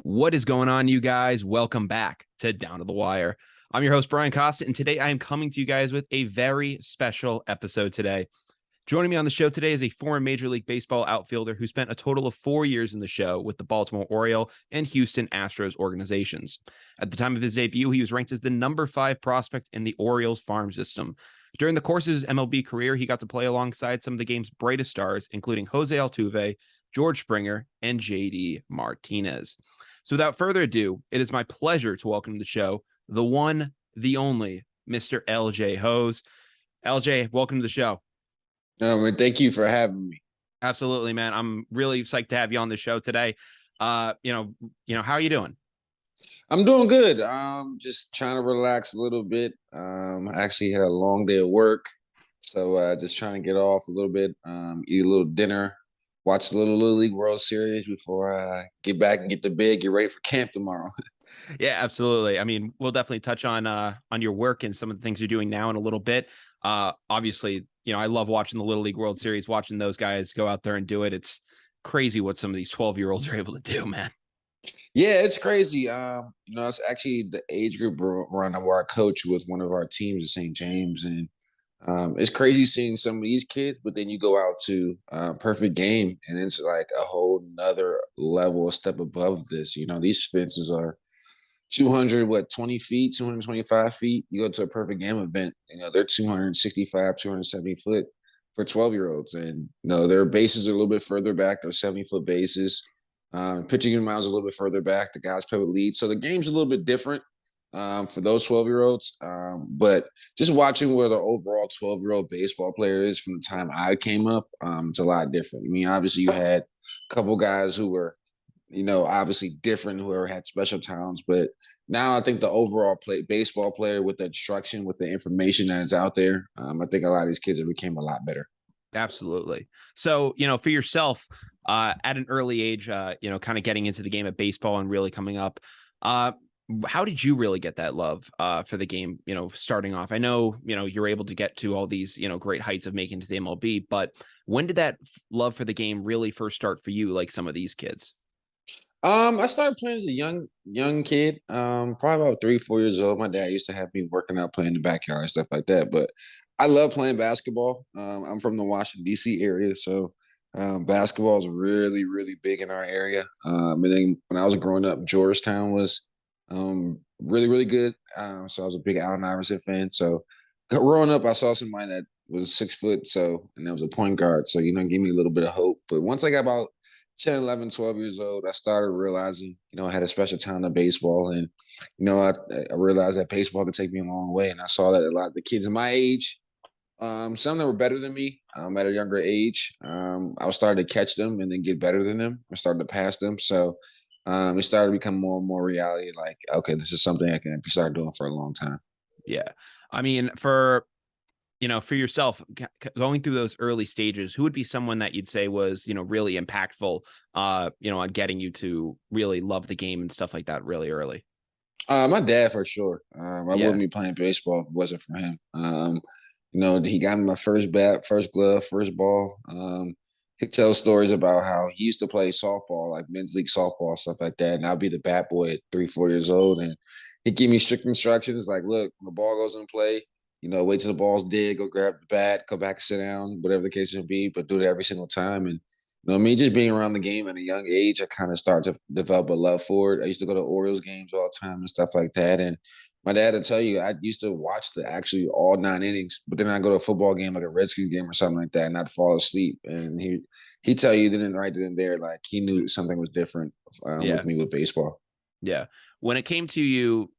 What is going on, you guys? Welcome back to Down to the Wire. I'm your host, Brian Costa, and today I am coming to you guys with a very special episode today. Joining me on the show today is a former Major League Baseball outfielder who spent a total of 4 years in the show with the Baltimore Orioles and Houston Astros organizations. At the time of his debut, he was ranked as the number 5 prospect in the Orioles farm system. During the course of his MLB career, he got to play alongside some of the game's brightest stars, including Jose Altuve, George Springer, and JD Martinez. So without further ado, it is my pleasure to welcome to the show the one, the only Mr. LJ Hoes. LJ, welcome to the show. And thank you for having me. Absolutely, man. I'm really psyched to have you on the show today. How are you doing? I'm doing good. Just trying to relax a little bit. I actually had a long day of work, so just trying to get off a little bit, eat a little dinner, watch a Little League World Series before I get back and get to bed, get ready for camp tomorrow. Yeah, absolutely. I mean, we'll definitely touch on your work and some of the things you're doing now in a little bit. Obviously, I love watching the Little League World Series, watching those guys go out there and do it. It's crazy what some of these 12-year-olds are able to do, man. Yeah, it's crazy. It's actually the age group run where I coach with one of our teams at St. James, and it's crazy seeing some of these kids. But then you go out to Perfect Game, and it's like a whole nother level, a step above this. These fences are 20 feet, 225 feet. You go to a Perfect Game event, they're 265, 270 foot for 12-year-olds. And, their bases are a little bit further back. They're 70-foot bases. Pitching mounds a little bit further back. The guys play with leads. So the game's a little bit different for those 12-year-olds. But just watching where the overall 12-year-old baseball player is from the time I came up, it's a lot different. I mean, obviously you had a couple guys who were obviously different, whoever had special talents. But now I think the overall baseball player with the instruction, with the information that is out there, I think a lot of these kids have became a lot better. Absolutely. So, for yourself, at an early age, kind of getting into the game of baseball and really coming up, how did you really get that love for the game, starting off? I know, you're able to get to all these, great heights of making to the MLB, but when did that love for the game really first start for you, like some of these kids? I started playing as a young kid, probably about 3, 4 years old. My dad used to have me working out, playing in the backyard and stuff like that. But I love playing basketball. I'm from the Washington D.C. area, so basketball is really, really big in our area. And then when I was growing up, Georgetown was really, really good. So I was a big Allen Iverson fan. So growing up, I saw somebody that was 6 foot, and that was a point guard. So give me a little bit of hope. But once I got about 10, 11, 12 years old, I started realizing, I had a special talent in baseball. And, I realized that baseball could take me a long way. And I saw that a lot of the kids my age, some that were better than me at a younger age, I was starting to catch them and then get better than them. I started to pass them. So it started to become more and more reality. Like, okay, this is something I can start doing for a long time. Yeah. I mean, for yourself, going through those early stages, who would be someone that you'd say was, really impactful, on getting you to really love the game and stuff like that really early? My dad for sure. I Yeah. wouldn't be playing baseball if it wasn't for him. He got me my first bat, first glove, first ball. He tells stories about how he used to play softball, like men's league softball, stuff like that. And I'd be the bat boy at 3, 4 years old. And he'd give me strict instructions like, look, when the ball goes in play, wait till the ball's dead, go grab the bat, go back and sit down, whatever the case may be, but do it every single time. And me just being around the game at a young age, I kind of started to develop a love for it. I used to go to Orioles games all the time and stuff like that. And my dad would tell you, I used to watch the actually all 9 innings, but then I go to a football game, like a Redskins game or something like that, and I'd fall asleep. And he'd tell you then right then and there, like he knew something was different Yeah. with me with baseball. Yeah. When it came to you,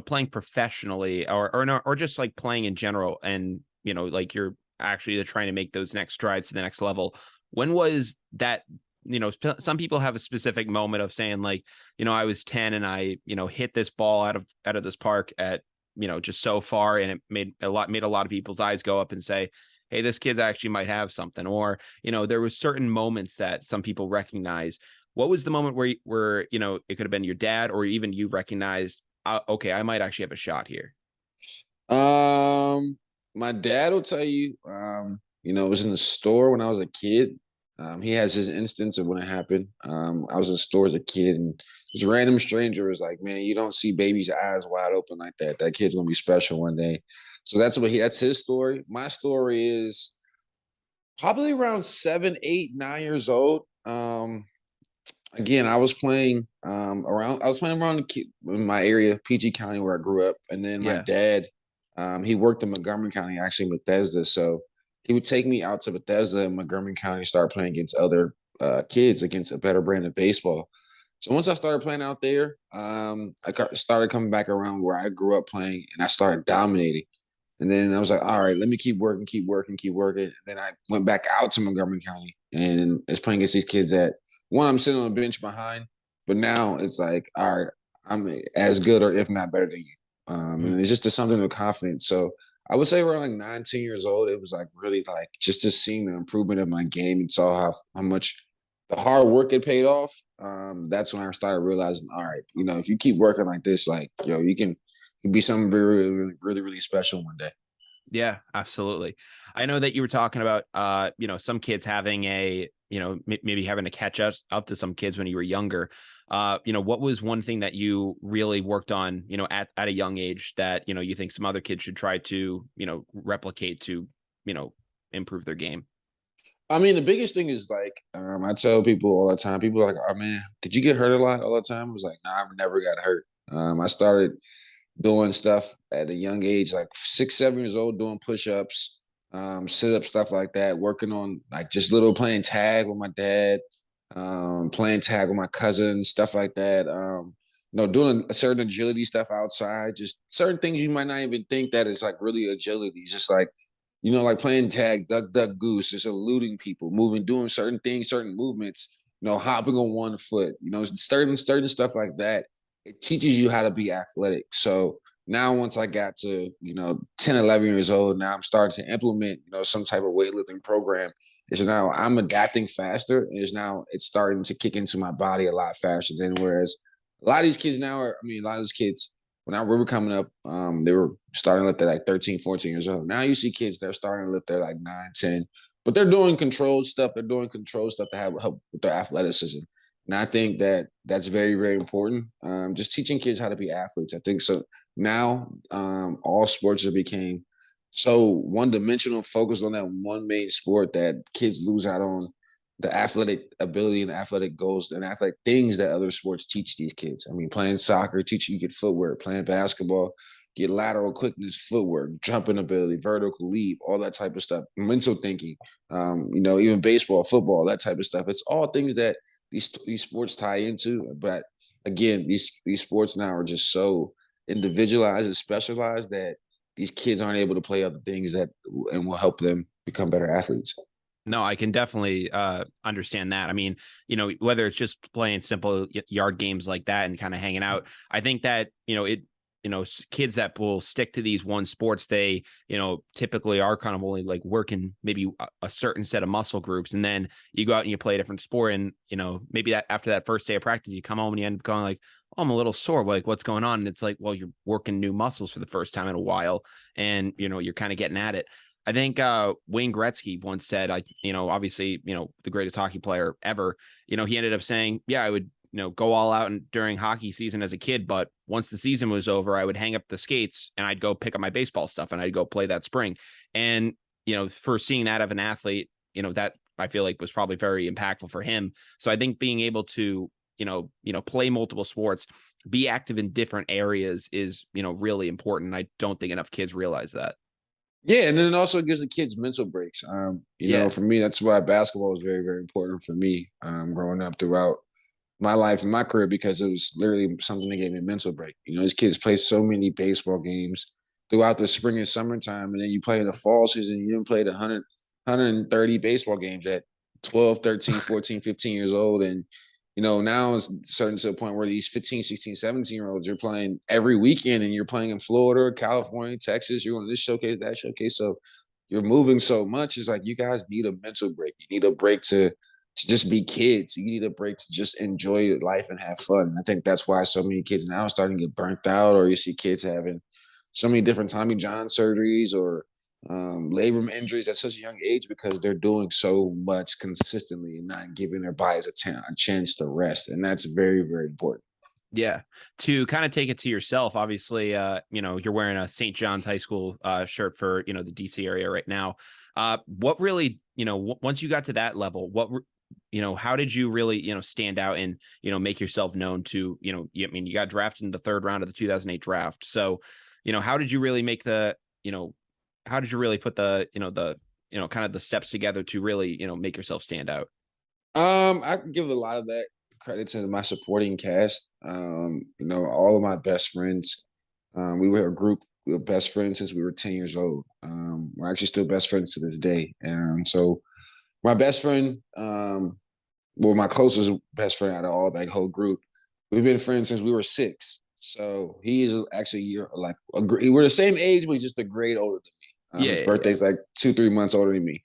playing professionally or just like playing in general and, like you're actually trying to make those next strides to the next level, when was that, some people have a specific moment of saying like, I was 10 and I, hit this ball out of this park at, just so far. And it made a lot of people's eyes go up and say, hey, this kid actually might have something. Or, there was certain moments that some people recognize. What was the moment where it could have been your dad or even you recognized, okay, I might actually have a shot here? My dad will tell you, it was in the store when I was a kid. He has his instance of when it happened. I was in the store as a kid, and this random stranger was like, "Man, you don't see babies' eyes wide open like that. That kid's gonna be special one day." So that's his story. My story is probably around 7, 8, 9 years old. Again, I was playing around. I was playing around in my area, PG County, where I grew up, and then my Yeah. dad, he worked in Montgomery County, actually Bethesda. So he would take me out to Bethesda and Montgomery County, start playing against other kids against a better brand of baseball. So once I started playing out there, started coming back around where I grew up playing, and I started dominating. And then I was like, all right, let me keep working, keep working, keep working. And then I went back out to Montgomery County and was playing against these kids that one, I'm sitting on the bench behind, but now it's like, all right, I'm as good or if not better than you. Mhm. And it's just something of confidence. So I would say around like 19 years old, it was like really like just to seeing the improvement of my game and saw how much the hard work had paid off. That's when I started realizing, all right, if you keep working like this, like, you can be something very, really, really, really special one day. Yeah, absolutely. I know that you were talking about, some kids having maybe having to catch up to some kids when you were younger. What was one thing that you really worked on, at a young age that, you think some other kids should try to, replicate to, you know, improve their game? I mean, the biggest thing is like, I tell people all the time, people are like, oh man, did you get hurt a lot all the time? I was like, no, I've never got hurt. I started doing stuff at a young age, like 6, 7 years old, doing push-ups, sit-ups, stuff like that, working on like just little playing tag with my dad, playing tag with my cousins, stuff like that. Doing a certain agility stuff outside, just certain things you might not even think that is like really agility. Just like, like playing tag, duck, duck, goose, just eluding people, moving, doing certain things, certain movements, hopping on one foot, certain stuff like that. It teaches you how to be athletic. So now once I got to, 10, 11 years old, now I'm starting to implement, some type of weightlifting program. Is now I'm adapting faster, and it's starting to kick into my body a lot faster than whereas a lot of these kids now a lot of these kids we were coming up, they were starting to lift at like 13, 14 years old. Now you see kids that are starting to lift at like 9, 10, but they're doing controlled stuff. They're doing controlled stuff to help with their athleticism. And I think that that's very, very important. Just teaching kids how to be athletes. I think so. Now, all sports have became so one-dimensional, focused on that one main sport that kids lose out on the athletic ability and athletic goals and athletic things that other sports teach these kids. I mean, playing soccer teach you get footwork, playing basketball, get lateral quickness, footwork, jumping ability, vertical leap, all that type of stuff, mental thinking, even baseball, football, that type of stuff. It's all things that these sports tie into. But again, these sports now are just so individualized and specialized that these kids aren't able to play other things that and will help them become better athletes. No, I can definitely understand that. I mean, whether it's just playing simple yard games like that and kind of hanging out, I think that, kids that will stick to these one sports, they, typically are kind of only like working maybe a certain set of muscle groups. And then you go out and you play a different sport. And, maybe that after that first day of practice, you come home and you end up going like, oh, I'm a little sore. Like, what's going on? And it's like, well, you're working new muscles for the first time in a while. And, you're kind of getting at it. I think Wayne Gretzky once said, obviously, the greatest hockey player ever, he ended up saying, yeah, I would, go all out and during hockey season as a kid. But once the season was over, I would hang up the skates and I'd go pick up my baseball stuff and I'd go play that spring. And, for seeing that of an athlete, that I feel like was probably very impactful for him. So I think being able to, play multiple sports, be active in different areas is, really important. I don't think enough kids realize that. Yeah, and then it also gives the kids mental breaks. Yeah. For me, that's why basketball was very, very important for me growing up throughout my life and my career because it was literally something that gave me a mental break. These kids play so many baseball games throughout the spring and summertime, and then you play in the fall season, you didn't play the 130 baseball games at 12, 13, 14, 15 years old. And now it's starting to a point where these 15, 16, 17-year-olds, you're playing every weekend and you're playing in Florida, California, Texas. You're on this showcase, that showcase. So you're moving so much. It's like you guys need a mental break. You need a break to just be kids. You need a break to just enjoy life and have fun. And I think that's why so many kids now are starting to get burnt out, or you see kids having so many different Tommy John surgeries or labrum injuries at such a young age because they're doing so much consistently and not giving their bodies a chance to rest. And that's very, very important. Yeah. To kind of take it to yourself, obviously, you're wearing a St. John's High School shirt for, the DC area right now. What really, once you got to that level, how did you really, stand out and, make yourself known to, you got drafted in the third round of the 2008 draft. So, how did you really make how did you really put kind of the steps together to really, make yourself stand out? I can give a lot of that credit to my supporting cast. All of my best friends. We were a group of best friends since we were 10 years old. We're actually still best friends to this day. And so my best friend, my closest best friend out of all that whole group, we've been friends since we were 6. So he is actually we're the same age, but he's just a grade older than me. His birthday's like 2-3 months older than me.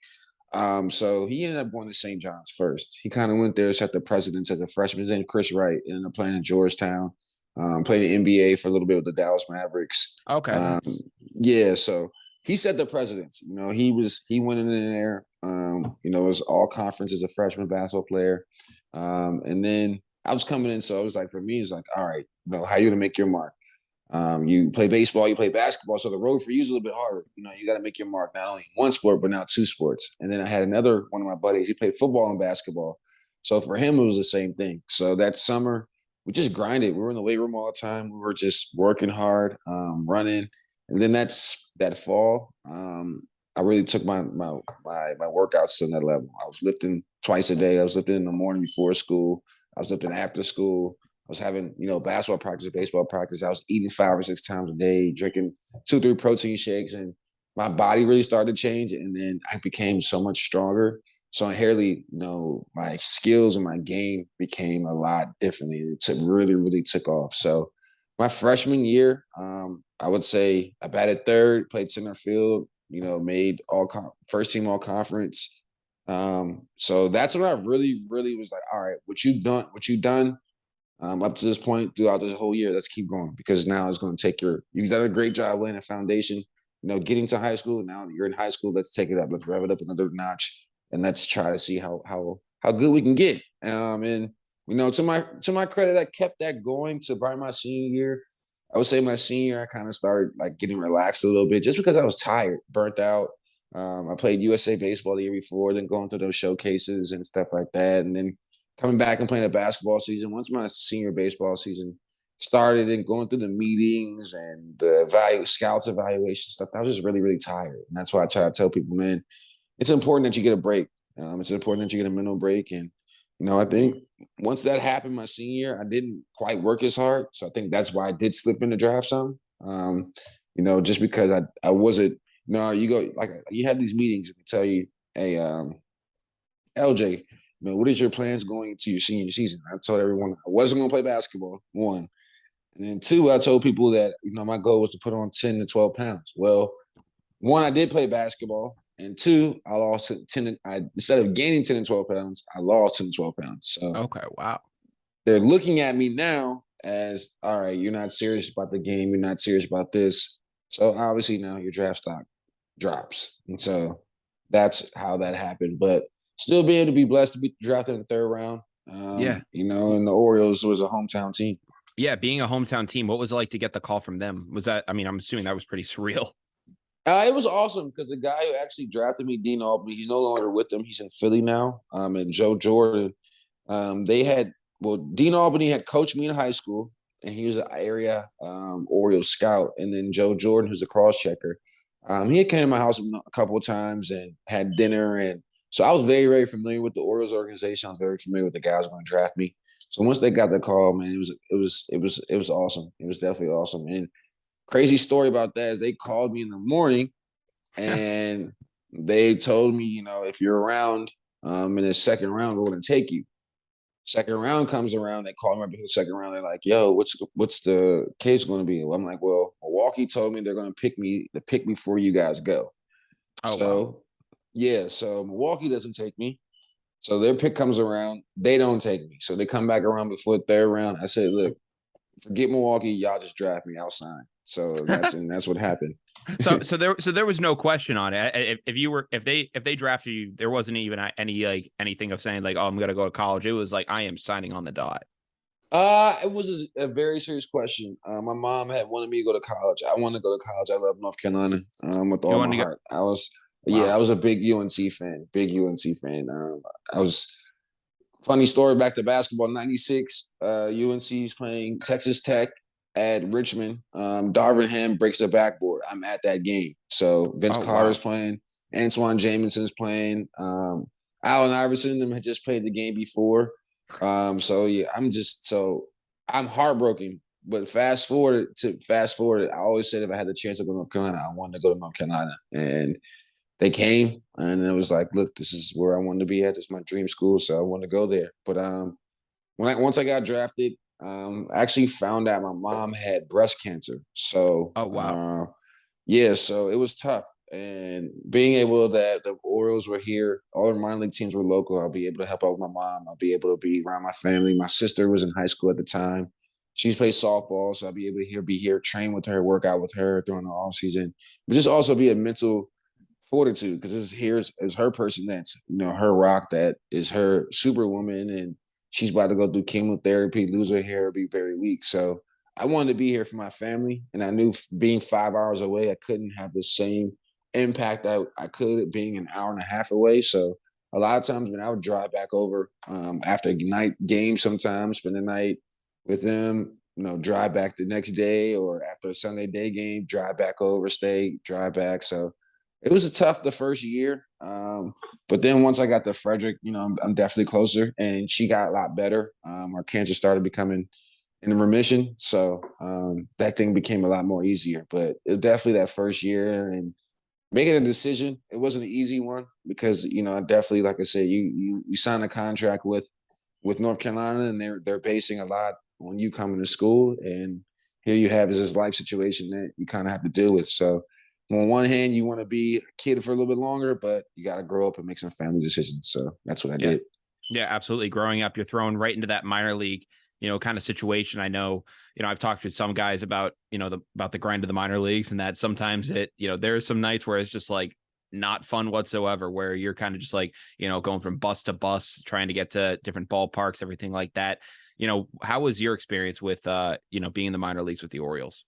So he ended up going to St. John's first. He kind of went there, set the precedence as a freshman. His name Chris Wright, ended up playing in Georgetown, played in the NBA for a little bit with the Dallas Mavericks. Okay. Nice. Yeah, so he set the precedence. He went in there, was all conference as a freshman basketball player. And then I was coming in, so it was like, for me, it's like, all right, how you gonna make your mark? You play baseball, you play basketball, so the road for you is a little bit harder. You got to make your mark not only in one sport, but now 2 sports. And then I had another one of my buddies, he played football and basketball. So for him, it was the same thing. So that summer, we just grinded. We were in the weight room all the time. We were just working hard, running. And then that fall, I really took my workouts to that level. I was lifting twice a day. I was lifting in the morning before school. I was lifting after school. I was having, basketball practice, baseball practice. I was eating 5 or 6 times a day, drinking 2-3 protein shakes, and my body really started to change. And then I became so much stronger. So inherently, my skills and my game became a lot differently. It really, really took off. So my freshman year, I would say I batted third, played center field, made first team all conference. So that's when I really, really was like, all right, what you've done up to this point throughout this whole year, let's keep going, because now it's going to take you've done a great job laying a foundation, getting to high school. Now you're in high school, let's take it up. Let's rev it up another notch, and let's try to see how good we can get. And to my credit, I kept that going to probably my senior year. I would say my senior year, I kind of started like getting relaxed a little bit just because I was tired, burnt out. I played USA baseball the year before, then going to those showcases and stuff like that. And then coming back and playing a basketball season. Once my senior baseball season started and going through the meetings and the scouts evaluation stuff, I was just really, really tired. And that's why I try to tell people, man, it's important that you get a break. It's important that you get a mental break. And, I think once that happened my senior year, I didn't quite work as hard. So I think that's why I did slip in the draft some. Just because I wasn't, you go, like, you have these meetings and they tell you, hey, LJ, what is your plans going into your senior season? I told everyone I wasn't going to play basketball, 1. And then 2, I told people that, my goal was to put on 10 to 12 pounds. Well, 1, I did play basketball. And 2, I lost 10. Instead of gaining 10 to 12 pounds, I lost 10 to 12 pounds. So okay, wow. They're looking at me now as, all right, you're not serious about the game. You're not serious about this. So obviously now your draft stock drops. And so that's how that happened. But still being able to be blessed to be drafted in the 3rd round. Yeah. And the Orioles was a hometown team. Yeah, being a hometown team, what was it like to get the call from them? Was that, I'm assuming that was pretty surreal. It was awesome because the guy who actually drafted me, Dean Albany, he's no longer with them. He's in Philly now. And Joe Jordan, Dean Albany had coached me in high school, and he was an area Orioles scout. And then Joe Jordan, who's a cross checker, he had came to my house a couple of times and had dinner. And so I was very, very familiar with the Orioles organization. I was very familiar with the guys going to draft me. So once they got the call, man, it was awesome. It was definitely awesome. And crazy story about that is they called me in the morning and they told me, if you're around in the 2nd round, we're going to take you. 2nd round comes around, they call me right before the 2nd round. They're like, yo, what's the case going to be? Well, I'm like, well, Milwaukee told me they're going to pick me before you guys go. Oh, So, wow. yeah, so Milwaukee doesn't take me. So their pick comes around, they don't take me. So they come back around before the 3rd round. I said, look, forget Milwaukee, y'all just draft me, I'll sign. So that's what happened. So there was no question on it. If they drafted you, there wasn't even anything of saying like, oh, I'm gonna go to college. It was like I am signing on the dot. It was a very serious question. My mom had wanted me to go to college. I wanted to go to college. I love North Carolina with You all wanted my to go? heart. Wow. I was a big UNC fan. Big UNC fan. I was funny story back to basketball. '96, UNC is playing Texas Tech at Richmond. Darvin Ham breaks the backboard. I'm at that game. So Vince Oh Carter's wow. playing. Antoine Jaminson's playing. Allen Iverson them had just played the game before. So yeah, I'm heartbroken. But fast forward, I always said if I had the chance to go to North Carolina, I wanted to go to North Carolina. And they came and it was like, look, this is where I wanted to be at. This is my dream school. So I wanted to go there. But once I got drafted, I actually found out my mom had breast cancer. So Oh wow. yeah, so it was tough. And being able that the Orioles were here, all the minor league teams were local. I'll be able to help out with my mom. I'll be able to be around my family. My sister was in high school at the time. She's played softball, so I'll be able to be here, train with her, work out with her during the off season. But just also be a mental fortitude because is her person that's her rock that is her superwoman and she's about to go through chemotherapy, lose her hair, be very weak. So I wanted to be here for my family, and I knew being 5 hours away, I couldn't have the same impact that I could being an hour and a half away. So a lot of times when I would drive back over after a night game, sometimes spend the night with them, drive back the next day or after a Sunday day game, drive back over, stay, drive back. So it was the first year. But then once I got to Frederick, I'm definitely closer and she got a lot better. Our cancer started becoming in remission. So that thing became a lot more easier. But it was definitely that first year and making a decision. It wasn't an easy one because, definitely, like I said, you sign a contract with North Carolina and they're basing a lot on you coming to school. And here you have is this life situation that you kind of have to deal with. So on one hand, you want to be a kid for a little bit longer, but you got to grow up and make some family decisions. So that's what I Yeah. did. Yeah, absolutely. Growing up, you're thrown right into that minor league, kind of situation. I know, I've talked with some guys about, about the grind of the minor leagues and that sometimes there's some nights where it's just like not fun whatsoever, where you're kind of just like, going from bus to bus, trying to get to different ballparks, everything like that. How was your experience with, being in the minor leagues with the Orioles?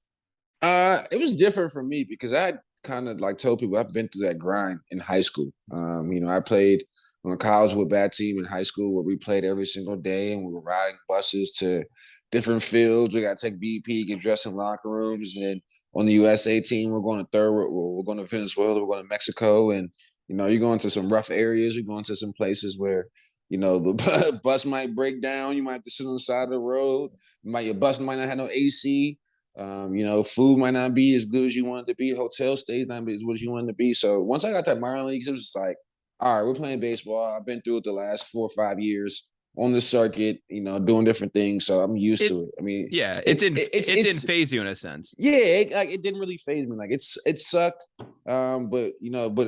It was different for me because I had kind of like told people I've been through that grind in high school. I played on a college with a bad team in high school where we played every single day and we were riding buses to different fields. We got to take BP, get dressed in locker rooms. And then on the USA team, we're going to we're going to Venezuela, we're going to Mexico. And, you're going to some rough areas. You're going to some places where, the bus might break down. You might have to sit on the side of the road. Your bus might not have no AC. Food might not be as good as you want it to be. Hotel stays not be as good as you want it to be. So once I got that minor leagues, it was just like, all right, we're playing baseball. I've been through it the last 4 or 5 years on the circuit, doing different things. So I'm used It, to it. I mean, yeah, it didn't phase you in a sense. yeah, it didn't really phase me. Like it sucked. But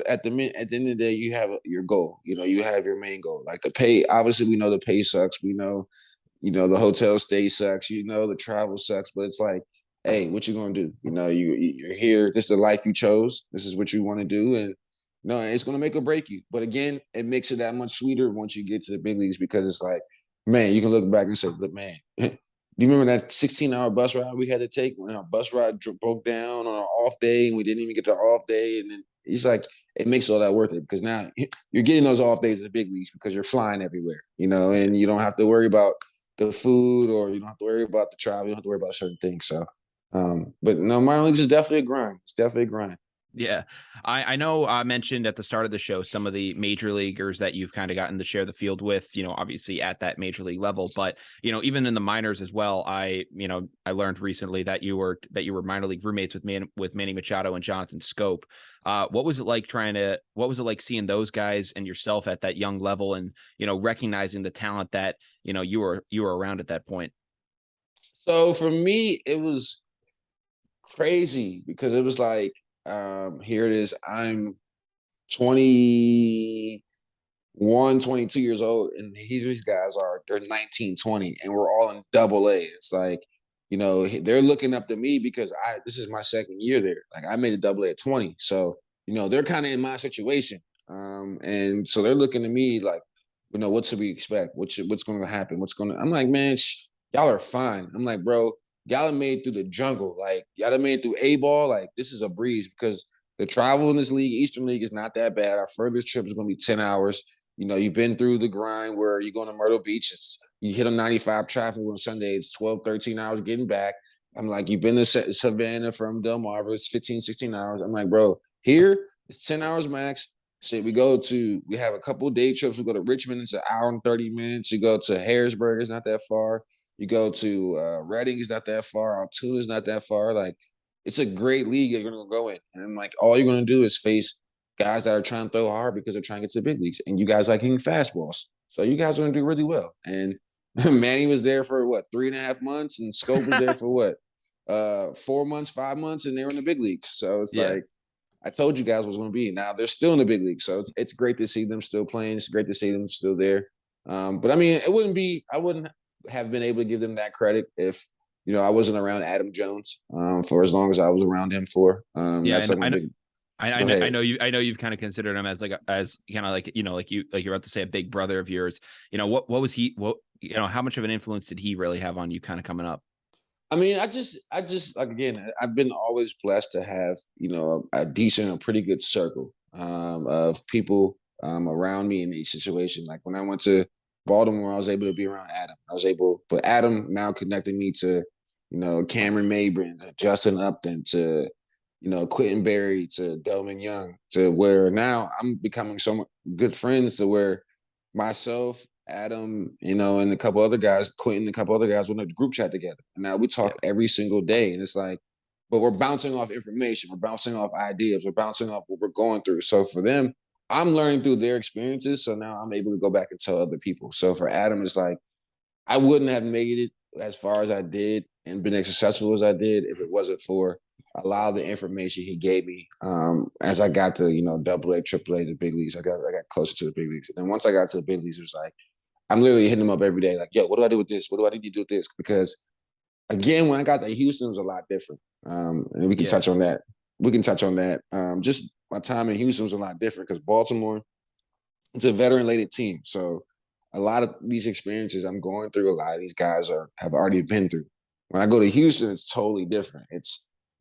at the end of the day, you have your goal. You have your main goal. Like the pay. Obviously, we know the pay sucks. We know, the hotel stay sucks. The travel sucks. But it's like, hey, what you gonna do? You're here. This is the life you chose. This is what you want to do, and it's gonna make or break you. But again, it makes it that much sweeter once you get to the big leagues because it's like, man, you can look back and say, look, man, do you remember that 16-hour bus ride we had to take when our bus ride broke down on our off day and we didn't even get the off day? And then it's like, it makes all that worth it because now you're getting those off days at big leagues because you're flying everywhere, and you don't have to worry about the food or you don't have to worry about the travel. You don't have to worry about certain things. So, but no, minor leagues is definitely a grind. It's definitely a grind. Yeah. I know I mentioned at the start of the show some of the major leaguers that you've kind of gotten to share the field with, obviously at that major league level, but even in the minors as well. I learned recently that you were minor league roommates with Manny Machado and Jonathan Scope. What was it like seeing those guys and yourself at that young level and recognizing the talent that you were around at that point? So for me, it was crazy because it was like, here it is. I'm 21, 22 years old, and these guys they're 19, 20, and we're all in double A. It's like, they're looking up to me because this is my second year there. Like I made a double A at 20. So, they're kind of in my situation. And so they're looking to me like, what should we expect? What's going to happen? I'm like, man, y'all are fine. I'm like, bro, y'all have made through the jungle. Like y'all have made through A-ball. Like this is a breeze because the travel in this league, Eastern League, is not that bad. Our furthest trip is going to be 10 hours. You've been through the grind where you're going to Myrtle Beach. You hit on 95 traffic on Sunday. It's 12, 13 hours getting back. I'm like, you've been to Savannah from Delmarva. It's 15, 16 hours. I'm like, bro, here it's 10 hours max. Shit, we have a couple of day trips. We go to Richmond. It's an hour and 30 minutes. You go to Harrisburg. It's not that far. You go to Reading. It's not that far. Altoona is not that far. Like, it's a great league you're going to go in. And like, all you're going to do is face guys that are trying to throw hard because they're trying to get to the big leagues. And you guys like hitting fastballs. So you guys are going to do really well. And Manny was there for 3.5 months, and Scope was there for 4 months, 5 months, and they were in the big leagues. So it's like, I told you guys what it was going to be. Now they're still in the big league. So it's great to see them still playing. It's great to see them still there. But I mean, I wouldn't have been able to give them that credit if, I wasn't around Adam Jones for as long as I was around him for. That's I know you've kind of considered him as as kind of like, you're about to say a big brother of yours. What was he, how much of an influence did he really have on you kind of coming up? I mean, I just like, again, I've been always blessed to have, a decent, a pretty good circle of people around me in each situation. Like when I went to Baltimore, I was able to be around Adam. But Adam now connected me to, Cameron Mabry, to Justin Upton, to, Quentin Berry, to Delman Young, to where now I'm becoming so good friends to where myself, Adam, and a couple other guys, Quentin, a couple other guys, we're in a group chat together. And now we talk every single day. And it's like, but we're bouncing off information. We're bouncing off ideas. We're bouncing off what we're going through. So for them, I'm learning through their experiences. So now I'm able to go back and tell other people. So for Adam, it's like, I wouldn't have made it as far as I did and been as successful as I did if it wasn't for a lot of the information he gave me as I got to, double A, triple A, the big leagues. I got closer to the big leagues. And once I got to the big leagues, it was like, I'm literally hitting them up every day. Like, yo, what do I do with this? What do I need to do with this? Because again, when I got to Houston, it was a lot different. And we can touch on that. Just my time in Houston was a lot different because Baltimore, it's a veteran-laden team. So a lot of these experiences I'm going through, a lot of these guys have already been through. When I go to Houston, it's totally different.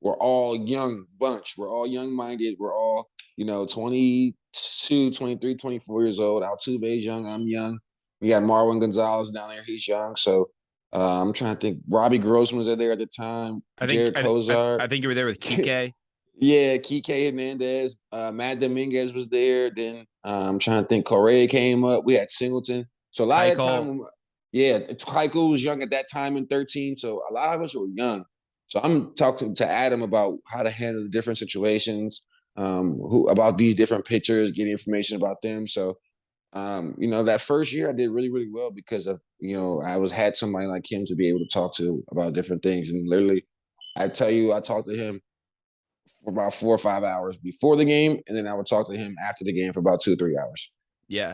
We're all young bunch. We're all young-minded. We're all, 22, 23, 24 years old. Altuve's young. I'm young. We got Marwin Gonzalez down there. He's young. So I'm trying to think. Robbie Grossman was there at the time. Jared Kozar. I think you were there with Kike. Yeah, Kike Hernandez. Matt Dominguez was there. Then I'm trying to think. Correa came up. We had Singleton. So a lot of that time, Keuchel was young at that time in 13. So a lot of us were young. So I'm talking to Adam about how to handle the different situations, about these different pitchers, getting information about them. So, that first year I did really, really well because of, I had somebody like him to be able to talk to about different things. And literally, I tell you, I talked to him for about 4 or 5 hours before the game. And then I would talk to him after the game for about 2 or 3 hours. Yeah.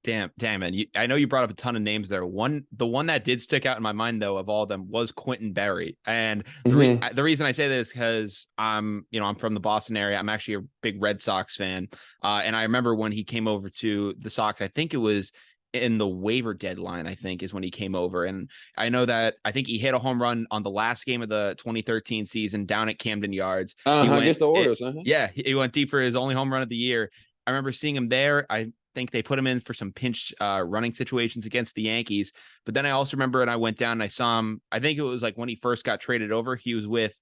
Damn, man. I know you brought up a ton of names there. The one that did stick out in my mind, though, of all of them was Quentin Berry. And the reason I say this is because I'm from the Boston area. I'm actually a big Red Sox fan. And I remember when he came over to the Sox, I think it was in the waiver deadline, I think is when he came over. And I know that I think he hit a home run on the last game of the 2013 season down at Camden Yards. Against the Orioles. Yeah, he went deep for his only home run of the year. I remember seeing him there. I think they put him in for some pinch running situations against the Yankees. But then I also remember, and I went down and I saw him. I think it was like when he first got traded over, he was with,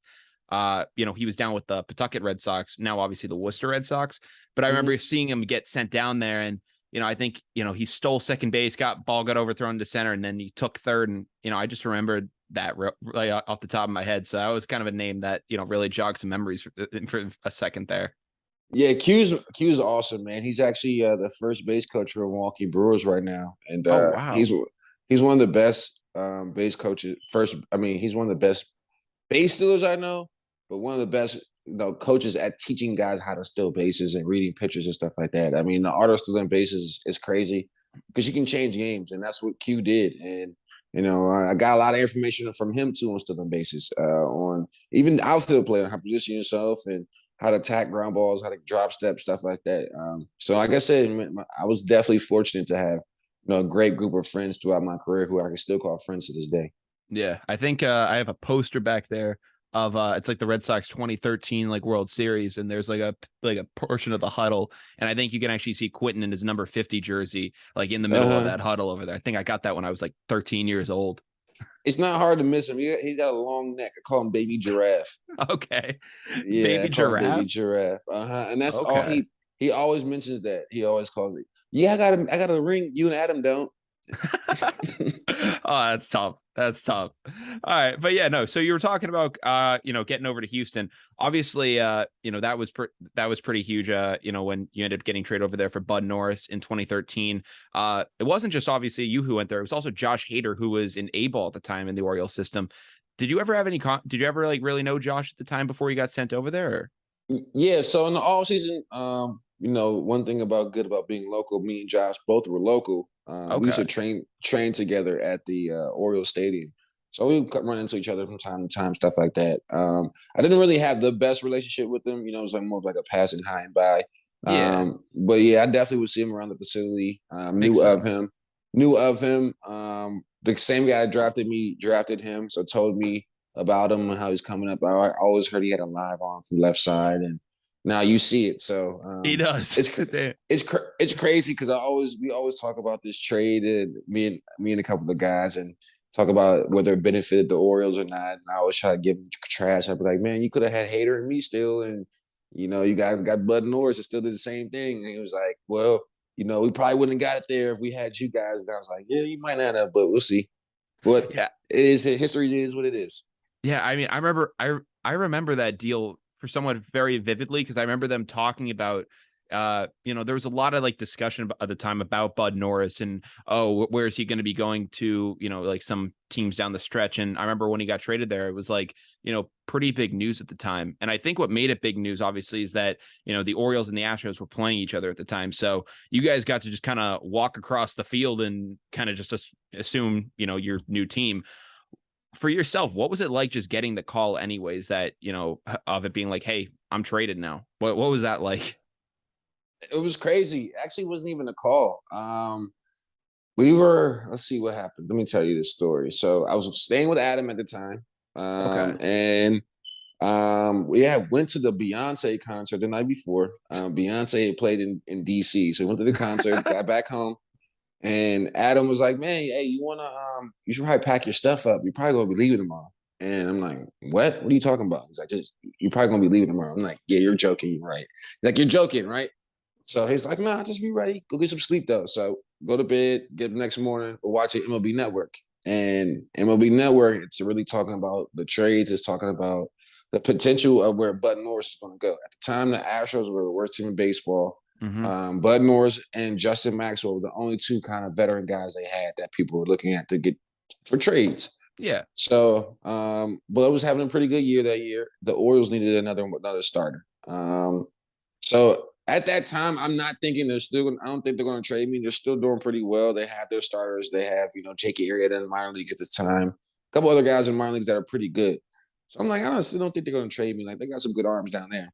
he was down with the Pawtucket Red Sox, now obviously the Worcester Red Sox. But I remember seeing him get sent down there, and I think he stole second base, got overthrown to center, and then he took third. And I just remembered that really off the top of my head. So that was kind of a name that really jogged some memories for a second there. Yeah, Q's awesome, man. He's actually the first base coach for Milwaukee Brewers right now, and wow. he's one of the best base coaches. He's one of the best base stealers I know, but one of the best coaches at teaching guys how to steal bases and reading pitchers and stuff like that. I mean, the art of stealing bases is crazy because you can change games, and that's what Q did. And I got a lot of information from him too on stealing bases, on even outfield play, on how to position yourself and how to attack ground balls, how to drop step, stuff like that. So like I said, I was definitely fortunate to have a great group of friends throughout my career who I can still call friends to this day. Yeah, I think I have a poster back there of it's like the Red Sox 2013 like World Series, and there's like a portion of the huddle, and I think you can actually see Quentin in his number 50 jersey like in the middle of that huddle over there. I think I got that when I was like 13 years old. It's not hard to miss him. He got a long neck. I call him Baby Giraffe. Okay, Yeah, baby I call him Baby giraffe. Giraffe. And that's all Okay. he always mentions that. He always calls it. Yeah, I got a ring. You and Adam don't. Oh, that's tough. That's tough. All right, but yeah, no. So you were talking about getting over to Houston. Obviously, that was pretty huge. When you ended up getting traded over there for Bud Norris in 2013. It wasn't just obviously you who went there. It was also Josh Hader, who was in A-ball at the time in the Orioles system. Did you ever have any did you ever like really know Josh at the time before you got sent over there? Or? Yeah, so in the off season, one thing good about being local, me and Josh both were local. We used Okay. to train together at the Orioles Stadium. So we would run into each other from time to time, stuff like that. I didn't really have the best relationship with him. It was like more of like a passing high and by. Yeah, But yeah, I definitely would see him around the facility. makes Knew of sense. him. Knew of him. The same guy drafted him, so told me about him and how he's coming up. I always heard he had a live arm from left side, and now you see it. So He does. it's crazy because we always talk about this trade, and me and a couple of guys, and talk about whether it benefited the Orioles or not. And I always try to give him trash. I'd be like, man, you could have had Hader and me still, and you guys got Bud Norris and still did the same thing. And he was like, well, we probably wouldn't have got it there if we had you guys. And I was like, yeah, you might not have, but we'll see. But Yeah. it is history is what it is. Yeah, I mean, I remember that deal for somewhat very vividly because I remember them talking about there was a lot of like discussion at the time about Bud Norris and where is he going to be going to, like some teams down the stretch. And I remember when he got traded there, it was like, pretty big news at the time. And I think what made it big news, obviously, is that, the Orioles and the Astros were playing each other at the time. So you guys got to just kind of walk across the field and kind of just assume, your new team for yourself. What was it like just getting the call anyways that, of it being like, hey, I'm traded now? What was that like? It was crazy. Actually, it wasn't even a call. Let's see what happened. Let me tell you this story. So I was staying with Adam at the time. Okay. And we went to the Beyonce concert the night before. Beyonce had played in DC. So we went to the concert, got back home, and Adam was like, man, hey, you should probably pack your stuff up. You're probably gonna be leaving tomorrow. And I'm like, what? What are you talking about? He's like, you're probably gonna be leaving tomorrow. I'm like, yeah, you're joking, you're right. Like, you're joking, right? So he's like, nah, just be ready. Go get some sleep though. So go to bed, get up the next morning, or watch it MLB Network. And MLB Network, it's really talking about the trades, it's talking about the potential of where Bud Norris is going to go. At the time, the Astros were the worst team in baseball. Mm-hmm. Bud Norris and Justin Maxwell were the only two kind of veteran guys they had that people were looking at to get for trades. Yeah. So Bud was having a pretty good year that year. The Orioles needed another starter. So at that time, I'm not thinking I don't think they're going to trade me. They're still doing pretty well. They have their starters. They have, Jake Arrieta in the minor leagues at this time. A couple other guys in minor leagues that are pretty good. So I'm like, I honestly don't think they're going to trade me. Like, they got some good arms down there.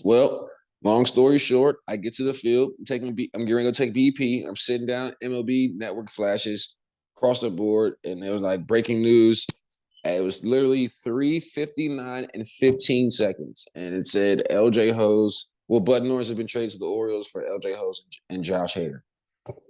Well, long story short, I get to the field. I'm getting ready to go take BP. I'm sitting down. MLB Network flashes across the board, and it was like breaking news. And it was literally 3:59 and 15 seconds, and it said LJ Hoes. Well, Bud Norris has been traded to the Orioles for LJ Hoes and Josh Hader.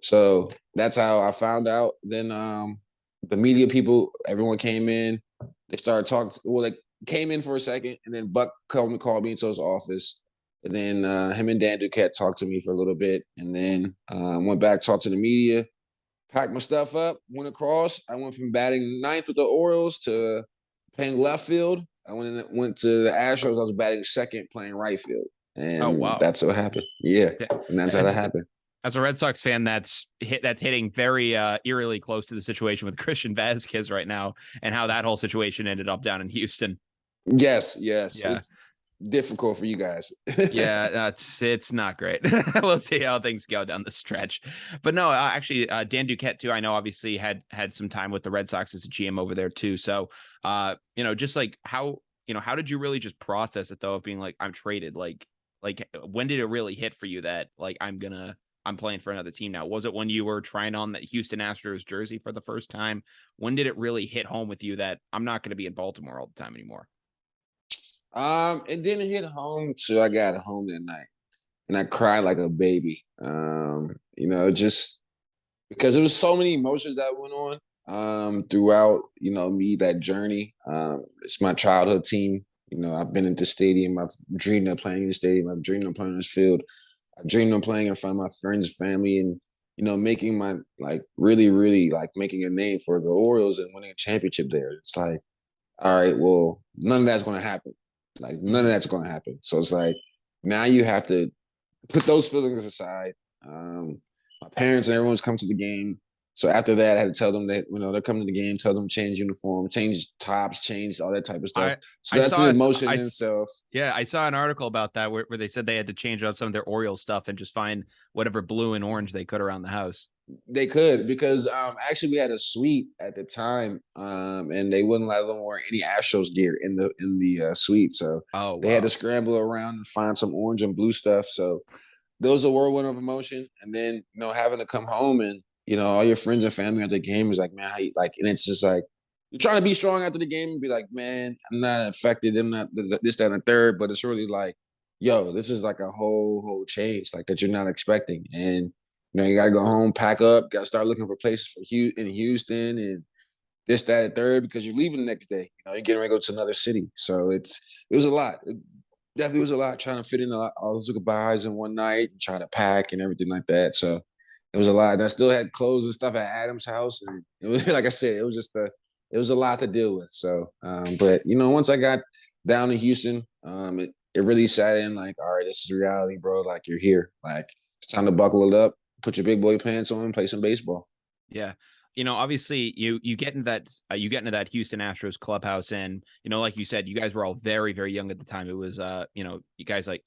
So that's how I found out. Then the media people, everyone came in. They started talking. Well, they came in for a second, and then Buck called me into his office. And then him and Dan Duquette talked to me for a little bit, and then went back, talked to the media, packed my stuff up, went across. I went from batting ninth with the Orioles to playing left field. I went to the Astros. I was batting second, playing right field, Oh, and wow. that's what happened. Yeah, and that's how that happened. As a Red Sox fan, that's hitting very eerily close to the situation with Christian Vasquez right now, and how that whole situation ended up down in Houston. Yes. Yeah. difficult for you guys. Yeah, it's not great. We'll see how things go down the stretch. But no, actually, Dan Duquette too. I know obviously had some time with the Red Sox as a GM over there too. So, just like how did you really just process it though of being like I'm traded? Like when did it really hit for you that like I'm playing for another team now? Was it when you were trying on that Houston Astros jersey for the first time? When did it really hit home with you that I'm not going to be in Baltimore all the time anymore? It didn't hit home till I got home that night, and I cried like a baby. Just because there was so many emotions that went on throughout, me that journey. It's my childhood team. I've been at the stadium. I've dreamed of playing in the stadium. I've dreamed of playing in this field. I dreamed of playing in front of my friends and family, and making my like really, really like making a name for the Orioles and winning a championship there. It's like, all right, well, none of that's going to happen. Like none of that's going to happen. So it's like now you have to put those feelings aside. My parents and everyone's come to the game. So after that, I had to tell them that they're coming to the game. Tell them change uniform, change tops, change all that type of stuff. I So I that's an saw it. emotion in itself. Yeah, I saw an article about that where they said they had to change out some of their Orioles stuff and just find whatever blue and orange they could around the house. They could because actually we had a suite at the time, and they wouldn't let them wear any Astros gear in the suite. So Oh they had to wow. scramble around and find some orange and blue stuff. So those are whirlwind of emotion. And then, having to come home and, all your friends and family at the game is like, man, how you like, and it's just like, you're trying to be strong after the game and be like, man, I'm not affected. I'm not this, that, and the third, but it's really like, yo, this is like a whole change, like that you're not expecting. And, you got to go home, pack up, got to start looking for places in Houston and this, that, and third, because you're leaving the next day. You're getting ready to go to another city. So it was a lot. It definitely was a lot trying to fit in all those goodbyes in one night and try to pack and everything like that. So it was a lot. And I still had clothes and stuff at Adam's house. And it was, like I said, it was a lot to deal with. So, but once I got down to Houston, it really sat in like, all right, this is reality, bro. Like you're here. Like it's time to buckle it up, put your big boy pants on, and play some baseball. Yeah. Obviously you get into that Houston Astros clubhouse and like you said, you guys were all very, very young at the time. It was you guys like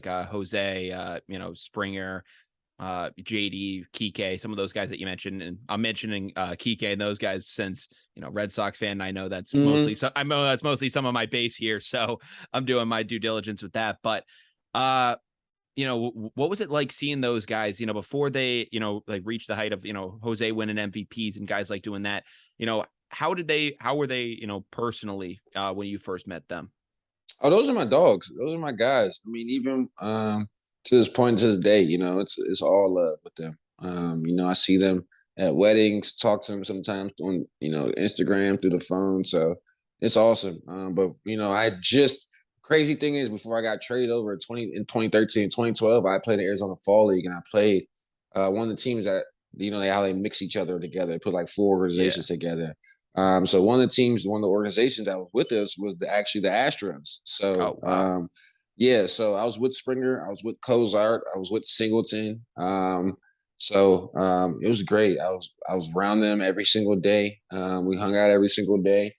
Jose, Springer, JD, Kike, some of those guys that you mentioned, and I'm mentioning Kike and those guys since Red Sox fan. I know that's Mm-hmm. mostly some of my base here, so I'm doing my due diligence with that. But uh, what was it like seeing those guys? Before they like reach the height of Jose winning MVPs and guys like doing that. How were they personally when you first met them? Oh, those are my dogs. Those are my guys. I mean, even to this point, to this day, it's all love with them. I see them at weddings, talk to them sometimes on Instagram through the phone. So it's awesome. But I just crazy thing is before I got traded over in 2013, 2012, I played in Arizona Fall League and I played one of the teams that how they mix each other together. They put like four Yeah. organizations together. So one of the organizations that was with us was actually the Astros. Oh So wow. yeah, so I was with Springer, I was with Cozart, I was with Singleton. So it was great. I was around them every single day. We hung out every single day.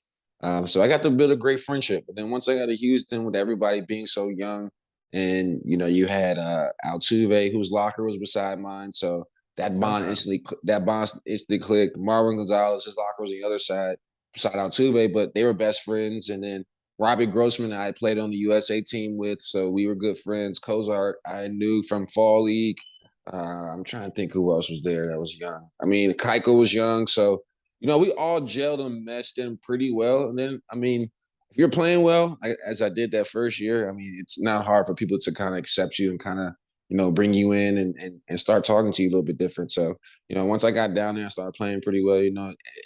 So I got to build a great friendship. But then once I got to Houston with everybody being so young, and you had Altuve, whose locker was beside mine. So Okay. that bond instantly clicked. Marvin Gonzalez, his locker was on the other side, beside Altuve, but they were best friends. And then Robbie Grossman, I played on the USA team with, so we were good friends. Cozart, I knew from fall league. I'm trying to think who else was there that was young. I mean, Keiko was young, so we all gelled and meshed in pretty well. And then, I mean, if you're playing well, as I did that first year, I mean, it's not hard for people to kind of accept you and kind of bring you in and start talking to you a little bit different. So, once I got down there and started playing pretty well,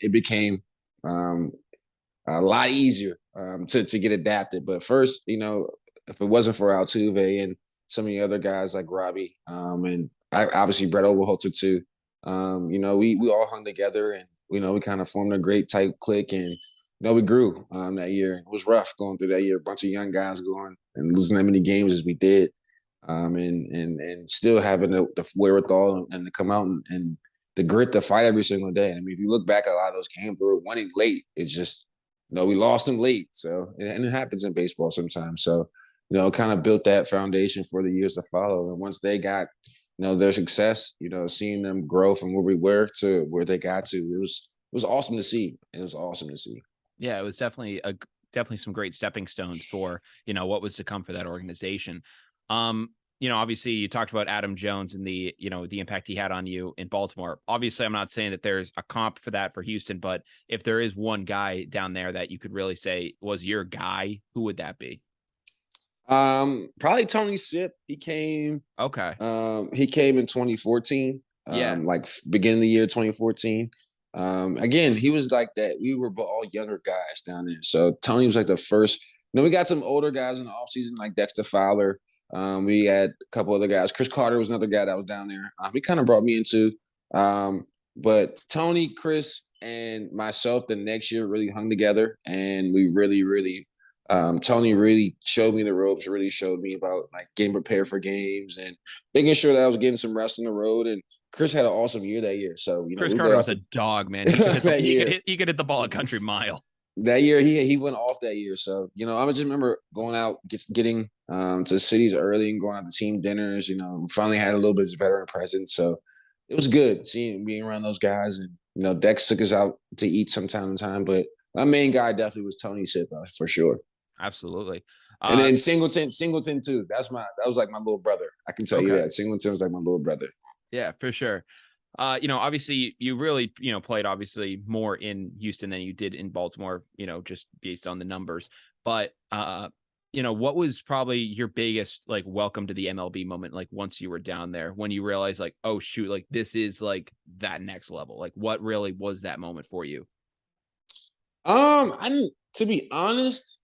it became a lot easier to get adapted. But first, if it wasn't for Altuve and some of the other guys like Robbie, and obviously Brett Overholter too, we all hung together and we kind of formed a great tight clique and we grew that year. It was rough going through that year. A bunch of young guys going and losing that many games as we did, and still having the wherewithal and to come out and the grit to fight every single day. I mean, if you look back at a lot of those games, we were winning late. It's just we lost them late. So and it happens in baseball sometimes. So kind of built that foundation for the years to follow. And once they got, their success, seeing them grow from where we were to where they got to, it was awesome to see. It was awesome to see. Yeah, it was definitely some great stepping stones for, what was to come for that organization. Obviously you talked about Adam Jones and the impact he had on you in Baltimore. Obviously, I'm not saying that there's a comp for that for Houston, but if there is one guy down there that you could really say was your guy, who would that be? Probably Tony Sip. He came. Okay. He came in 2014. Yeah. Like beginning of the year 2014. Again, he was like that. We were all younger guys down there. So Tony was like the first. We got some older guys in the offseason, like Dexter Fowler. We had a couple other guys. Chris Carter was another guy that was down there. He kind of brought me into. But Tony, Chris, and myself the next year really hung together, and we really, really Tony really showed me the ropes, really showed me about like getting prepared for games and making sure that I was getting some rest on the road. And Chris had an awesome year that year. So, Chris Carter was a dog, man. He could hit the ball a country mile. That year, he went off that year. So, I just remember going out, getting to cities early and going out to team dinners. Finally had a little bit of veteran presence. So it was good being around those guys. And, Dex took us out to eat from time to time. But my main guy definitely was Tony Sip for sure. Absolutely. And then Singleton too. That was like my little brother. I can tell you that. Singleton was like my little brother. Yeah, for sure. Obviously you really, played obviously more in Houston than you did in Baltimore, just based on the numbers. But what was probably your biggest like welcome to the MLB moment, like once you were down there, when you realized like, oh shoot, like this is like that next level? Like what really was that moment for you? To be honest,